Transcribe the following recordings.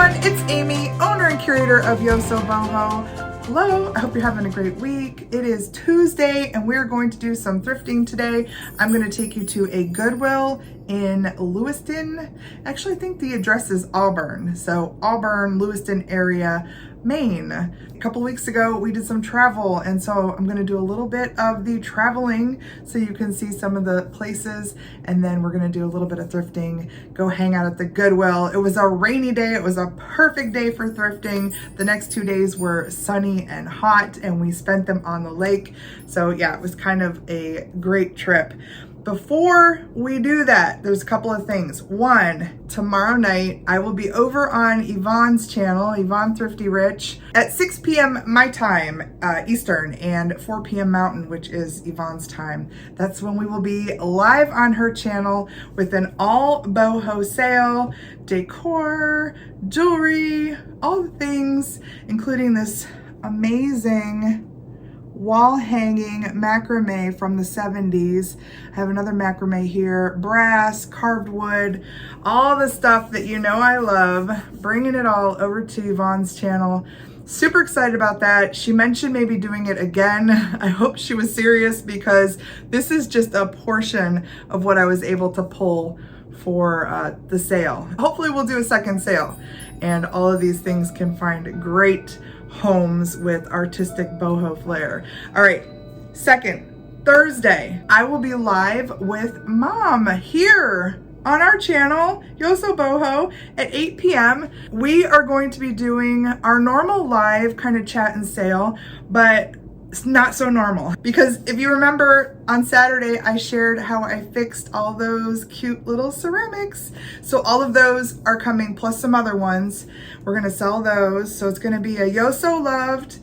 everyone, it's Amy, owner and curator of YosoBoho. Hello, I hope you're having a great week. It is Tuesday and we're going to do some thrifting today. I'm going to take you to a Goodwill in Lewiston. Actually, I think the address is Auburn. So Auburn, Lewiston area, Maine. A couple weeks ago, we did some travel, and so I'm going to do a little bit of the traveling so you can see some of the places, and then we're going to do a little bit of thrifting, go hang out at the Goodwill. It was a rainy day. It was a perfect day for thrifting. The next 2 days were sunny and hot, and we spent them on the lake. So yeah, it was kind of a great trip. Before we do that, there's a couple of things. One, tomorrow night, I will be over on Yvonne's channel, Yvonne Thrifty Rich, at 6 p.m. my time, Eastern, and 4 p.m. Mountain, which is Yvonne's time. That's when we will be live on her channel with an all boho sale, decor, jewelry, all the things, including this amazing wall hanging macrame from the 70s. I have another macrame here, brass, carved wood, all the stuff that you know I love, bringing it all over to Yvonne's channel. Super excited about that. She mentioned maybe doing it again. I hope she was serious because this is just a portion of what I was able to pull for the sale. Hopefully we'll do a second sale and all of these things can find great homes with artistic boho flair. All right, second, Thursday, I will be live with Mom here on our channel, YosoBoho, at 8 p.m. We are going to be doing our normal live kind of chat and sale, but it's not so normal. Because if you remember on Saturday, I shared how I fixed all those cute little ceramics. So all of those are coming, plus some other ones. We're gonna sell those. So it's gonna be a Yoso Loved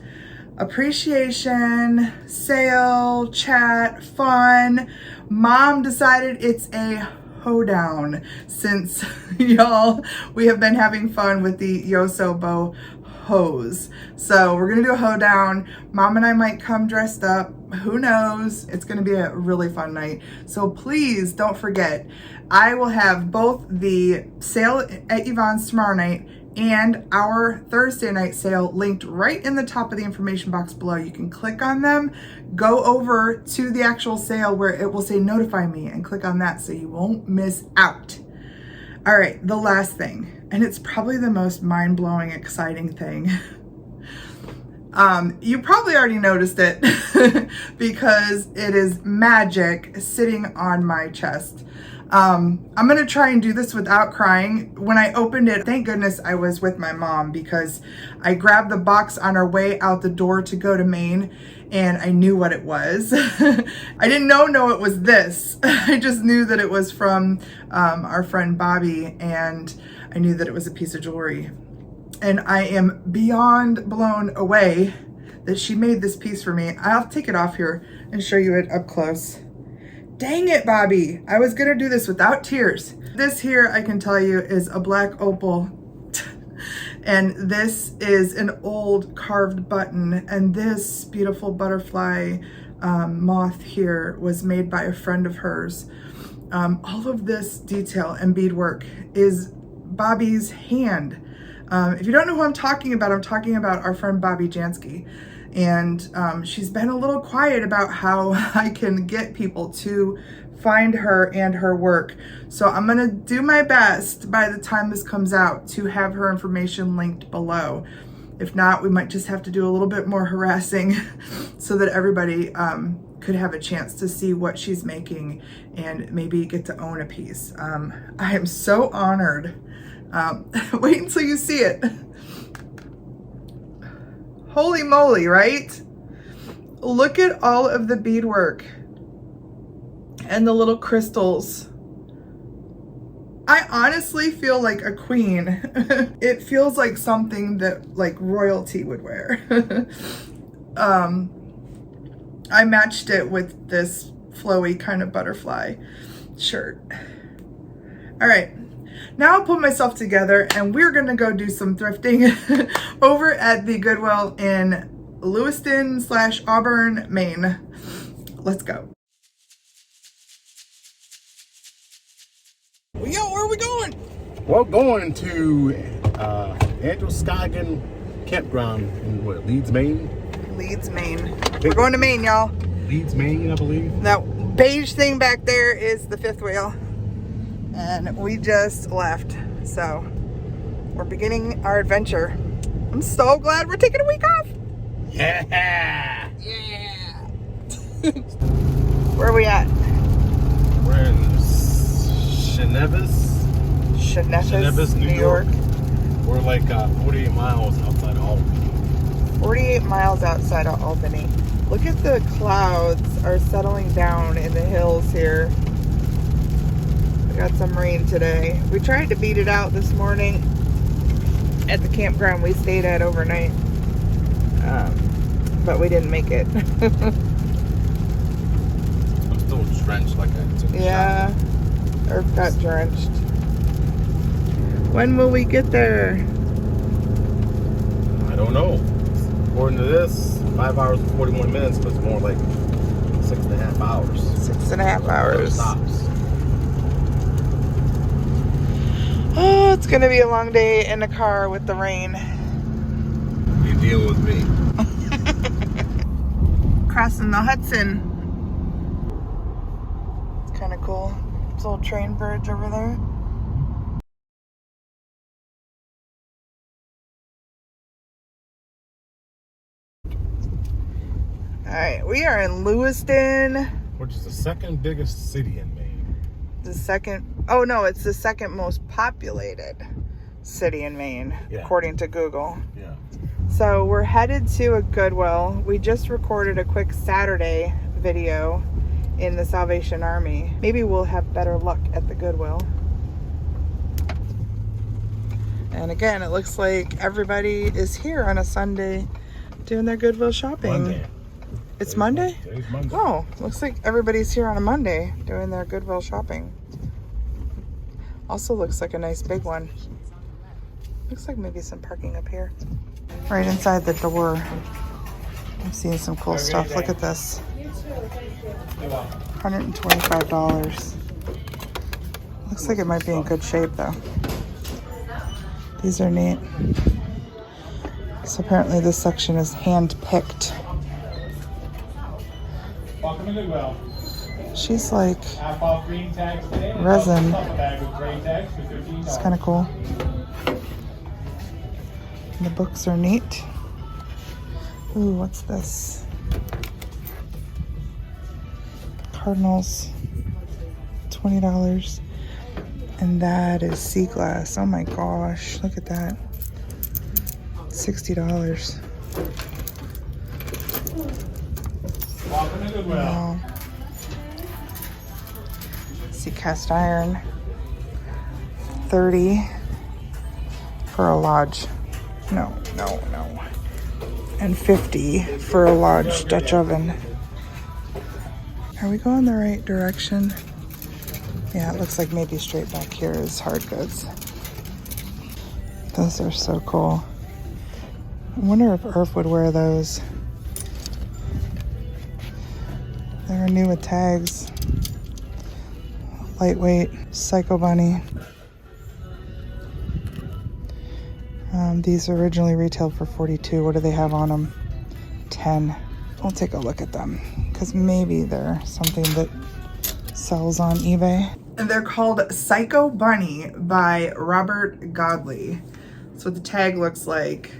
appreciation, sale, chat, fun. Mom decided it's a hoedown since y'all, we have been having fun with the YosoBoho hose. So we're gonna do a hoedown. Mom and I might come dressed up. Who knows? It's gonna be a really fun night. So please don't forget, I will have both the sale at Yvonne's tomorrow night and our Thursday night sale linked right in the top of the information box below. You can click on them, go over to the actual sale where it will say notify me and click on that so you won't miss out. All right, the last thing, and it's probably the most mind-blowing, exciting thing. You probably already noticed it because it is magic sitting on my chest. I'm gonna try and do this without crying. When I opened it, thank goodness I was with my mom because I grabbed the box on our way out the door to go to Maine and I knew what it was. I didn't know it was this. I just knew that it was from our friend Bobby, and I knew that it was a piece of jewelry. And I am beyond blown away that she made this piece for me. I'll take it off here and show you it up close. Dang it, Bobby. I was gonna do this without tears. This here, I can tell you, is a black opal. And this is an old carved button. And this beautiful butterfly moth here was made by a friend of hers. All of this detail and beadwork is Bobby's hand. If you don't know who I'm talking about our friend Bobby Jansky. And she's been a little quiet about how I can get people to find her and her work. So I'm gonna do my best by the time this comes out to have her information linked below. If not, we might just have to do a little bit more harassing so that everybody could have a chance to see what she's making and maybe get to own a piece. I am so honored. Wait until you see it. Holy moly, right? Look at all of the beadwork and the little crystals. I honestly feel like a queen. It feels like something that like royalty would wear. I matched it with this flowy kind of butterfly shirt. All right. Now I'll put myself together and we're gonna go do some thrifting over at the Goodwill in Lewiston/Auburn, Maine. Let's go. Yo, where are we going? We're going to Androscoggin Campground in what, Leeds, Maine? Leeds, Maine. We're going to Maine, y'all. Leeds, Maine, I believe. That beige thing back there is the fifth wheel. And we just left. So we're beginning our adventure. I'm so glad we're taking a week off. Yeah. Yeah. Where are we at? We're in Chenevis, New York. We're like 48 miles outside of Albany. 48 miles outside of Albany. Look at the clouds are settling down in the hills here. We got some rain today. We tried to beat it out this morning at the campground we stayed at overnight. But we didn't make it. I'm still drenched like I took a Yeah. Irf got drenched. When will we get there? I don't know. According to this, 5 hours and 41 minutes, but it's more like 6.5 hours. 6.5 hours. Stops. Oh, it's gonna be a long day in the car with the rain. You deal with me. Crossing the Hudson. It's kind of cool. This little train bridge over there. Alright, we are in Lewiston. Which is the second biggest city in Maine. The second, oh no, it's the second most populated city in Maine, according to Google. Yeah. So we're headed to a Goodwill. We just recorded a quick Saturday video in the Salvation Army. Maybe we'll have better luck at the Goodwill. And again, it looks like everybody is here on a Sunday doing their Goodwill shopping. Monday. It's Monday? Today's Monday. Oh, looks like everybody's here on a Monday doing their Goodwill shopping. Also looks like a nice big one. Looks like maybe some parking up here. Right inside the door, I'm seeing some cool stuff. Look at this. $125. Looks like it might be in good shape though. These are neat. So apparently this section is hand-picked. Welcome to Goodwill. She's like Half off green tags today. resin. Double bag with gray tags for $15. It's kind of cool. And the books are neat. Ooh, what's this? Cardinals, $20. And that is sea glass. Oh my gosh, look at that. $60. Welcome to Goodwill. Wow. See cast iron. $30 for a lodge. No. And $50 for a large Dutch oven. Are we going the right direction? Yeah, it looks like maybe straight back here is hard goods. Those are so cool. I wonder if Irf would wear those. They were new with tags. Lightweight, Psycho Bunny. These originally retailed for $42. What do they have on them? $10. I'll take a look at them because maybe they're something that sells on eBay. And they're called Psycho Bunny by Robert Godley. That's what the tag looks like.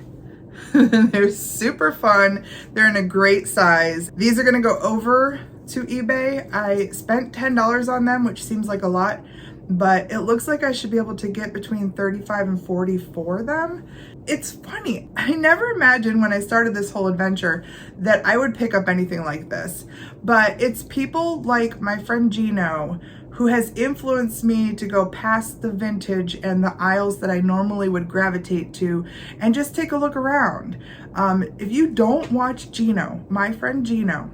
They're super fun. They're in a great size. These are gonna go over to eBay. I spent $10 on them, which seems like a lot, but it looks like I should be able to get between $35 and $40 for them. It's funny. I never imagined when I started this whole adventure that I would pick up anything like this, but it's people like my friend Gino who has influenced me to go past the vintage and the aisles that I normally would gravitate to and just take a look around. If you don't watch Gino, my friend Gino,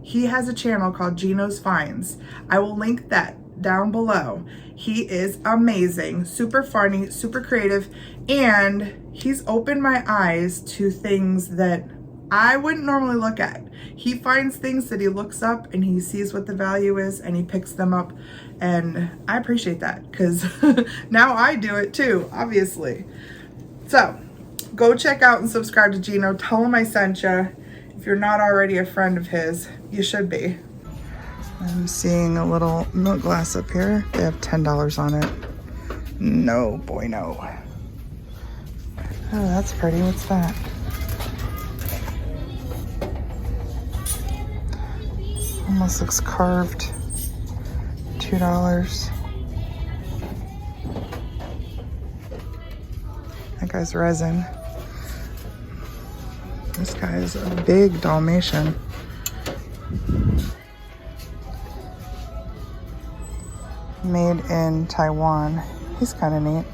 he has a channel called Gino's Finds. I will link that down below. He is amazing, super funny, super creative, and he's opened my eyes to things that I wouldn't normally look at. He finds things that he looks up and he sees what the value is and he picks them up, and I appreciate that because now I do it too, obviously. So Go check out and subscribe to Gino. Tell him I sent you. If you're not already a friend of his, you should be. I'm seeing a little milk glass up here. They have $10 on it. No, boy, no. Oh, that's pretty. What's that? Almost looks carved. $2. That guy's resin. This guy is a big Dalmatian. Made in Taiwan. He's kind of neat.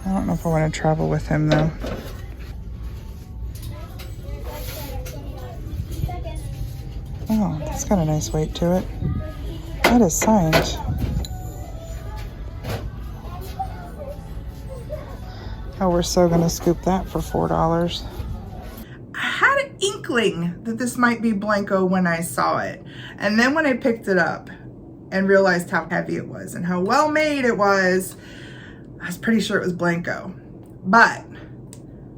I don't know if I want to travel with him though. Oh, that's got a nice weight to it. That is signed. Oh, we're so gonna scoop that for $4. I had an inkling that this might be Blanco when I saw it. And then when I picked it up and realized how heavy it was and how well made it was, I was pretty sure it was Blanco. But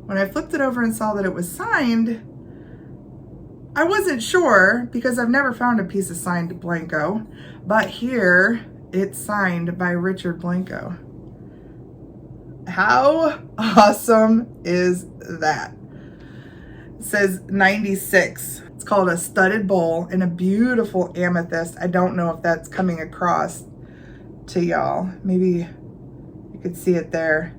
when I flipped it over and saw that it was signed, I wasn't sure because I've never found a piece of signed Blanco. But here, it's signed by Richard Blanco. How awesome is that? It says 96. It's called a studded bowl in a beautiful amethyst. I don't know if that's coming across to y'all. Maybe you could see it there.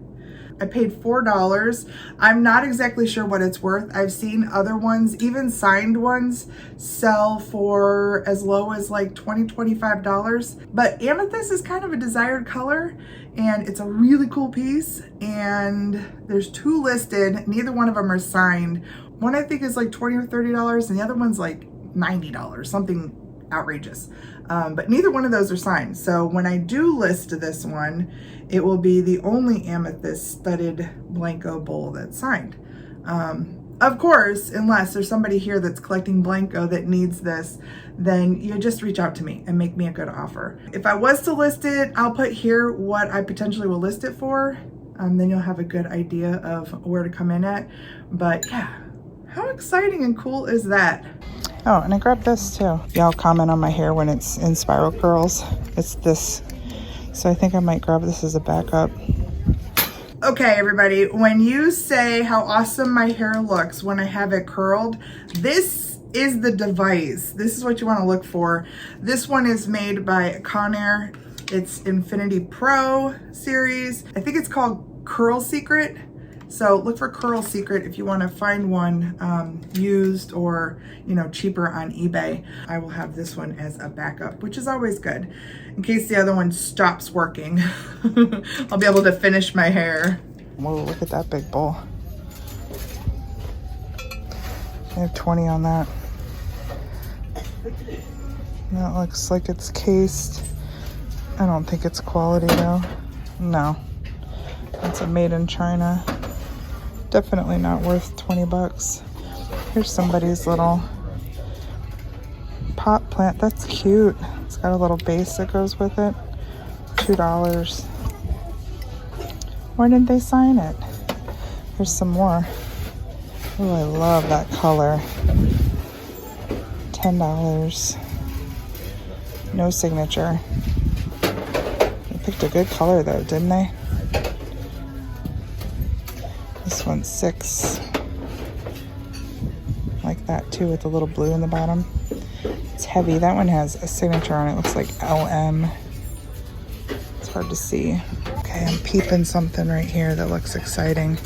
I paid $4. I'm not exactly sure what it's worth. I've seen other ones, even signed ones, sell for as low as like $20, $25. But amethyst is kind of a desired color and it's a really cool piece. And there's 2 listed. Neither one of them are signed. One I think is like $20 or $30 and the other one's like $90, something outrageous. But neither one of those are signed. So when I do list this one, it will be the only amethyst studded Blanco bowl that's signed. Of course, unless there's somebody here that's collecting Blanco that needs this, then you just reach out to me and make me a good offer. If I was to list it, I'll put here what I potentially will list it for. Then you'll have a good idea of where to come in at. But yeah, how exciting and cool is that? Oh, and I grabbed this too. Y'all comment on my hair when it's in spiral curls. It's this. So I think I might grab this as a backup. Okay, everybody, when you say how awesome my hair looks when I have it curled, this is the device. This is what you want to look for. This one is made by Conair. It's Infinity Pro series. I think it's called Curl Secret. So look for Curl Secret if you want to find one used or, you know, cheaper on eBay. I will have this one as a backup, which is always good. In case the other one stops working, I'll be able to finish my hair. Whoa, look at that big bowl. I have 20 on that. That looks like it's cased. I don't think it's quality though. No, it's a made in China. Definitely not worth 20 bucks. Here's somebody's little pot plant. That's cute. It's got a little base that goes with it. $2. Why didn't they sign it? Here's some more. Oh, I love that color. $10. No signature. They picked a good color though, didn't they? This one's $6. Like that too, with a little blue in the bottom. It's heavy. That one has a signature on it. Looks like LM. It's hard to see. Okay, I'm peeping something right here that looks exciting.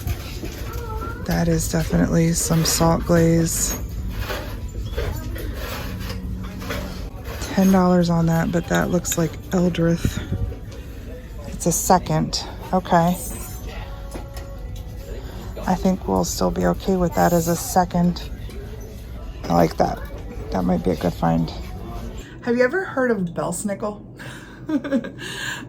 That is definitely some salt glaze. $10 on that, but that looks like Eldrith. It's a second. Okay. I think we'll still be okay with that as a second. I like that. That might be a good find. Have you ever heard of bellsnickel?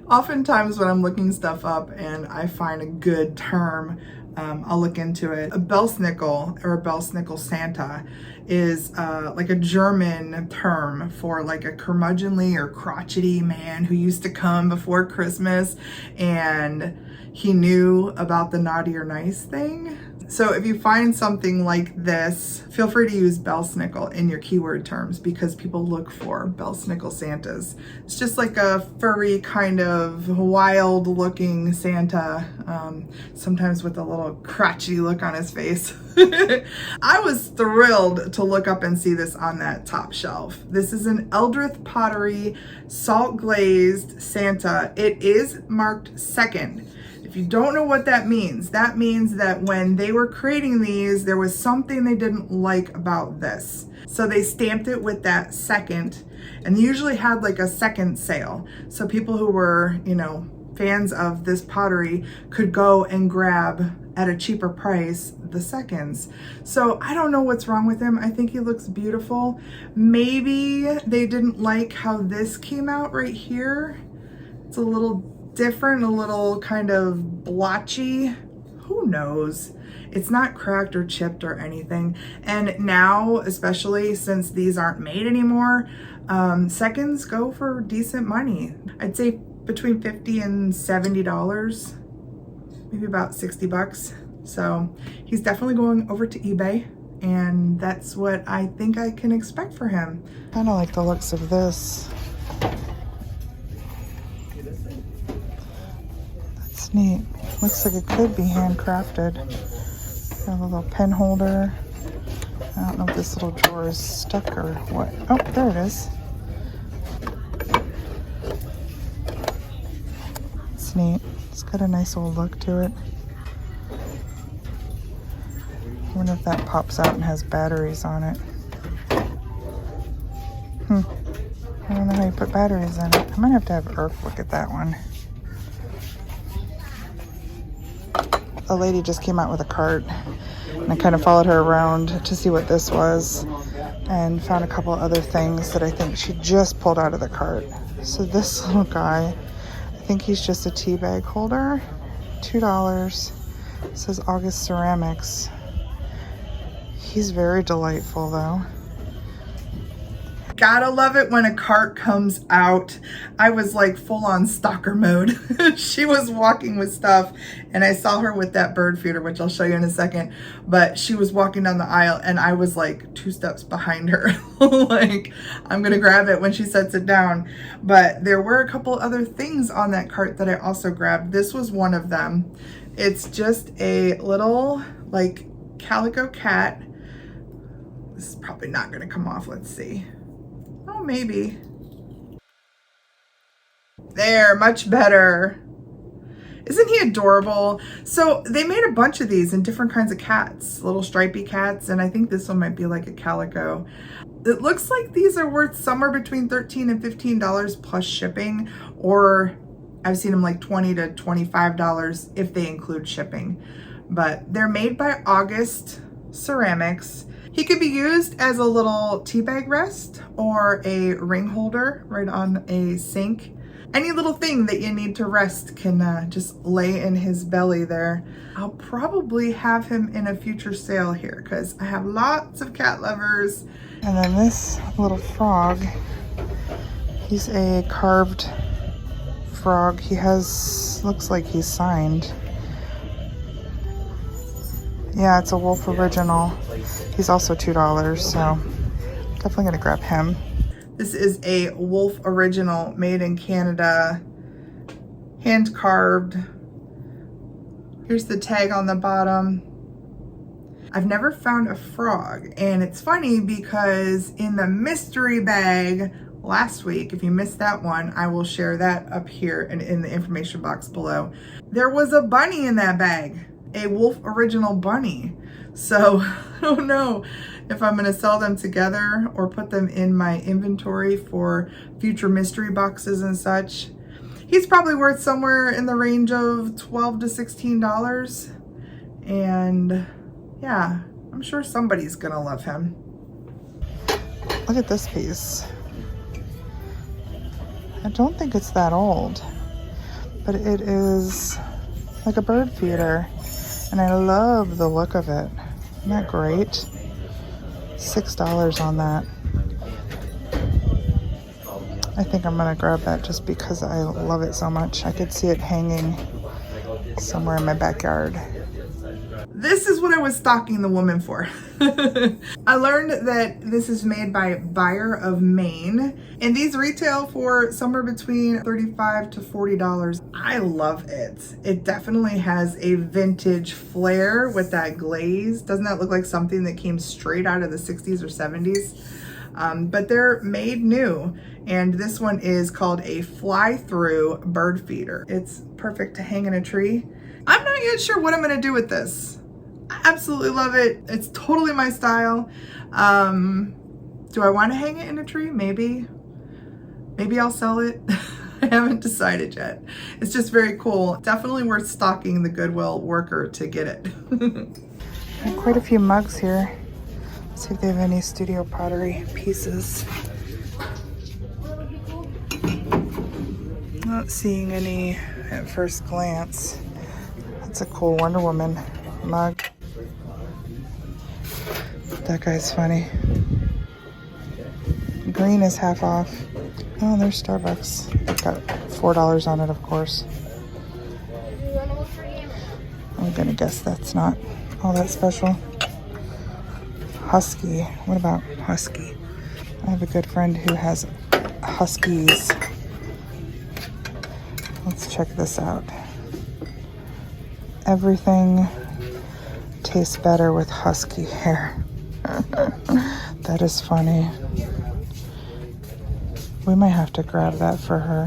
Oftentimes when I'm looking stuff up and I find a good term, I'll look into it. A bellsnickel or a bellsnickel Santa is like a German term for like a curmudgeonly or crotchety man who used to come before Christmas and he knew about the naughty or nice thing. So if you find something like this, feel free to use bellsnickle in your keyword terms because people look for bellsnickle Santas. It's just like a furry kind of wild looking Santa, sometimes with a little crotchety look on his face. I was thrilled to look up and see this on that top shelf. This is an Eldrith Pottery salt glazed Santa. It is marked second. If you don't know what that means that when they were creating these, there was something they didn't like about this. So they stamped it with that second, and they usually had like a second sale. So people who were, you know, fans of this pottery could go and grab at a cheaper price the seconds. So I don't know what's wrong with him. I think he looks beautiful. Maybe they didn't like how this came out right here. It's a little different, a little kind of blotchy. Who knows? It's not cracked or chipped or anything. And now, especially since these aren't made anymore, seconds go for decent money. I'd say between $50 and $70, maybe about 60 bucks. So he's definitely going over to eBay, and that's what I think I can expect for him. Kind of like the looks of this. Neat. Looks like it could be handcrafted. Got a little pen holder. I don't know if this little drawer is stuck or what. Oh, there it is. It's neat. It's got a nice old look to it. I wonder if that pops out and has batteries on it. I don't know how you put batteries in it. I might have to have Irf look at that one. A lady just came out with a cart, and I kind of followed her around to see what this was and found a couple other things that I think she just pulled out of the cart. So this little guy, I think he's just a tea bag holder, $2. It says August Ceramics. He's very delightful though. Gotta love it when a cart comes out. I was like full on stalker mode. She was walking with stuff and I saw her with that bird feeder, which I'll show you in a second, but she was walking down the aisle and I was like 2 steps behind her. Like, I'm gonna grab it when she sets it down. But there were a couple other things on that cart that I also grabbed. This was one of them. It's just a little like calico cat. This is probably not gonna come off, let's see. Oh, maybe. There, much better. Isn't he adorable? So they made a bunch of these in different kinds of cats, little stripy cats, and I think this one might be like a calico. It looks like these are worth somewhere between $13 and $15 plus shipping, or I've seen them like $20 to $25 if they include shipping. But they're made by August Ceramics. He could be used as a little tea bag rest or a ring holder right on a sink. Any little thing that you need to rest can just lay in his belly there. I'll probably have him in a future sale here because I have lots of cat lovers. And then this little frog, he's a carved frog. He has, looks like he's signed. Yeah, it's a Wolf original. He's also $2, so definitely gonna grab him. This is a Wolf original made in Canada, hand carved. Here's the tag on the bottom. I've never found a frog, and it's funny because in the mystery bag last week, if you missed that one, I will share that up here and in the information box below. There was a bunny in that bag. A Wolf original bunny. So I don't know if I'm gonna sell them together or put them in my inventory for future mystery boxes and such. He's probably worth somewhere in the range of $12 to $16. And yeah, I'm sure somebody's gonna love him. Look at this piece. I don't think it's that old, but it is like a bird feeder. And I love the look of it. Isn't that great? $6 on that. I think I'm gonna grab that just because I love it so much. I could see it hanging somewhere in my backyard. This is what I was stalking the woman for. I learned that this is made by Buyer of Maine, and these retail for somewhere between $35 to $40. I love it. It definitely has a vintage flair with that glaze. Doesn't that look like something that came straight out of the 60s or 70s? But they're made new, and this one is called a fly-through bird feeder. It's perfect to hang in a tree. I'm not yet sure what I'm gonna do with this. I absolutely love it. It's totally my style. Do I want to hang it in a tree? Maybe I'll sell it. I haven't decided yet. It's just very cool. Definitely worth stalking the Goodwill worker to get it. Quite a few mugs here. Let's see if they have any studio pottery pieces. Not seeing any at first glance. That's a cool Wonder Woman mug. That guy's funny. Green is half off. Oh, there's Starbucks. They've got $4 on it, of course. I'm gonna guess that's not all that special. Husky. What about Husky? I have a good friend who has Huskies. Let's check this out. Everything tastes better with husky hair. That is funny. We might have to grab that for her.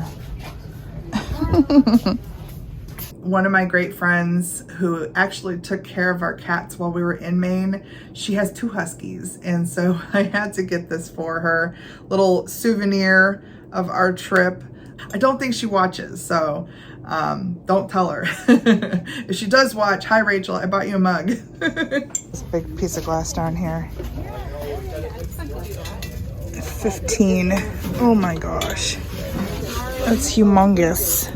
One of my great friends who actually took care of our cats while we were in Maine, she has 2 huskies, and so I had to get this for her. Little souvenir of our trip. I don't think she watches, so don't tell her. If she does watch, hi Rachel, I bought you a mug. This big piece of glass down here. 15. Oh my gosh. That's humongous.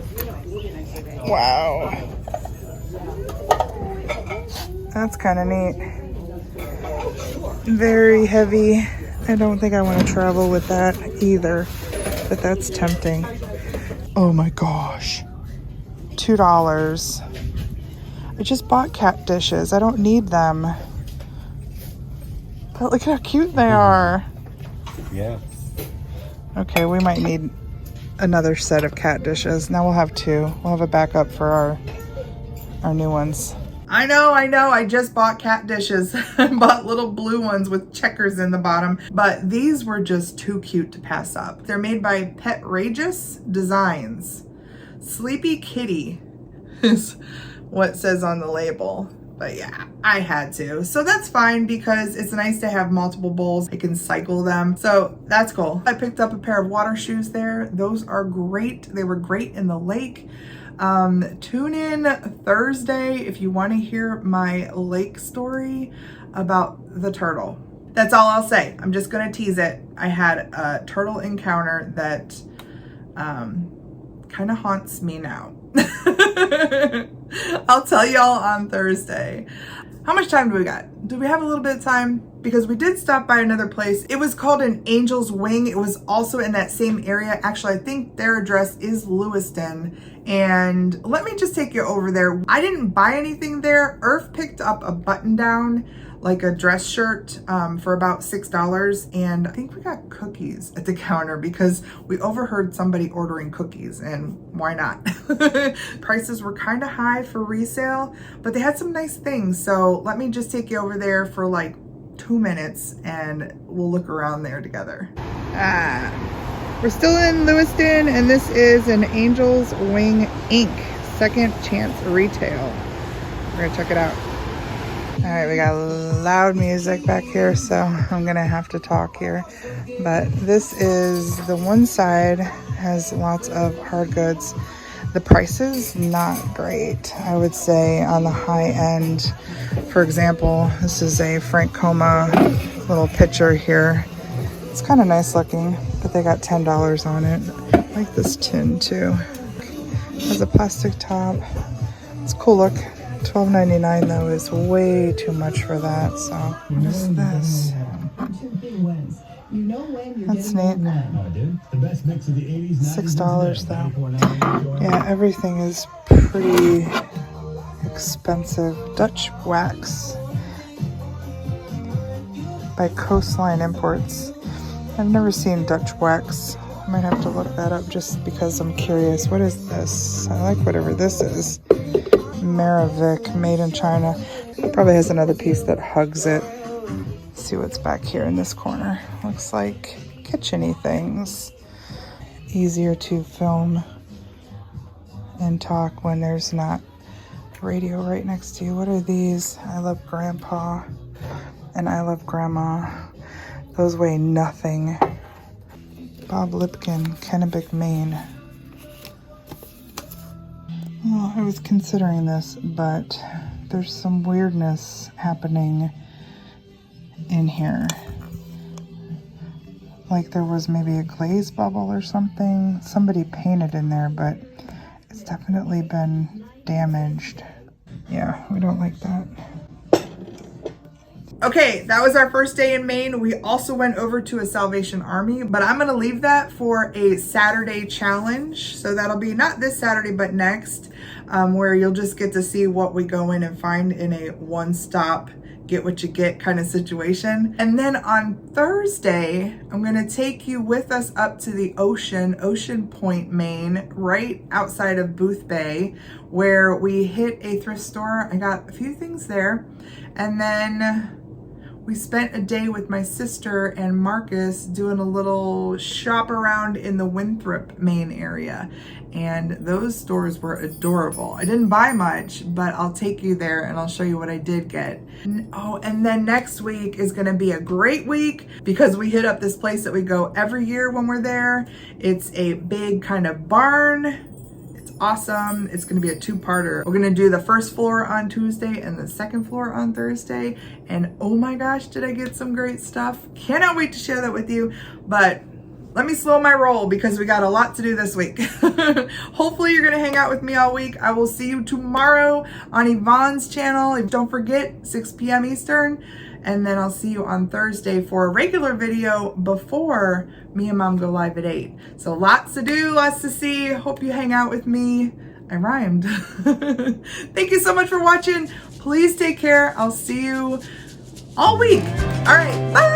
Wow. That's kind of neat. Very heavy. I don't think I want to travel with that either, but that's tempting. Oh my gosh. $2. I just bought cat dishes. I don't need them. But look at how cute they are. Yeah. Okay, we might need another set of cat dishes. Now we'll have 2. We'll have a backup for our new ones. I know. I just bought cat dishes. I bought little blue ones with checkers in the bottom, but these were just too cute to pass up. They're made by Petrageous Designs. Sleepy Kitty is what it says on the label. But yeah, I had to. So that's fine because it's nice to have multiple bowls. I can cycle them. So that's cool. I picked up a pair of water shoes there. Those are great. They were great in the lake. Tune in Thursday if you want to hear my lake story about the turtle. That's all I'll say. I'm just going to tease it. I had a turtle encounter that kind of haunts me now. I'll tell y'all on Thursday. How much time do we got? Do we have a little bit of time? Because we did stop by another place. It was called an Angel's Wing. It was also in that same area. Actually, I think their address is Lewiston. And let me just take you over there. I didn't buy anything there. Irf picked up a button down, like a dress shirt for about $6. And I think we got cookies at the counter because we overheard somebody ordering cookies, and why not? Prices were kind of high for resale, but they had some nice things. So let me just take you over there for like 2 minutes and we'll look around there together. We're still in Lewiston, and this is an Angel's Wing Inc. Second Chance Retail. We're gonna check it out. All right, we got loud music back here, so I'm gonna have to talk here. But this is the one side, has lots of hard goods. The prices, not great. I would say on the high end, for example, this is a Frank Coma little pitcher here. It's kind of nice looking, but they got $10 on it. I like this tin too. It has a plastic top. It's a cool look. $12.99 though is way too much for that. So what is this? That's neat. $6 though. Yeah, everything is pretty expensive Dutch wax by Coastline Imports. I've never seen Dutch wax. I might have to look that up just because I'm curious. What is this? I like whatever this is. Maravik, made in China. It probably has another piece that hugs it. Let's see what's back here in this corner. Looks like kitchen-y things. Easier to film and talk when there's not radio right next to you. What are these? I love Grandpa and I love Grandma. Those weigh nothing. Bob Lipkin, Kennebec, Maine. Well, I was considering this, but there's some weirdness happening in here. Like there was maybe a glaze bubble or something. Somebody painted in there, but it's definitely been damaged. Yeah, we don't like that. Okay, that was our first day in Maine. We also went over to a Salvation Army, but I'm gonna leave that for a Saturday challenge. So that'll be not this Saturday, but next, where you'll just get to see what we go in and find in a one-stop, get what you get kind of situation. And then on Thursday, I'm gonna take you with us up to the Ocean Point, Maine, right outside of Booth Bay, where we hit a thrift store. I got a few things there. And then we spent a day with my sister and Marcus doing a little shop around in the Winthrop, Maine area. And those stores were adorable. I didn't buy much, but I'll take you there and I'll show you what I did get. Oh, and then next week is gonna be a great week because we hit up this place that we go every year when we're there. It's a big kind of barn. Awesome. It's going to be a two-parter. We're going to do the first floor on Tuesday and the second floor on Thursday. And oh my gosh, did I get some great stuff. Cannot wait to share that with you. But let me slow my roll because we got a lot to do this week. Hopefully you're going to hang out with me all week. I will see you tomorrow on Yvonne's channel. Don't forget, 6 p.m. Eastern. And then I'll see you on Thursday for a regular video before me and Mom go live at 8. So lots to do, lots to see. Hope you hang out with me. I rhymed. Thank you so much for watching. Please take care. I'll see you all week. All right, bye.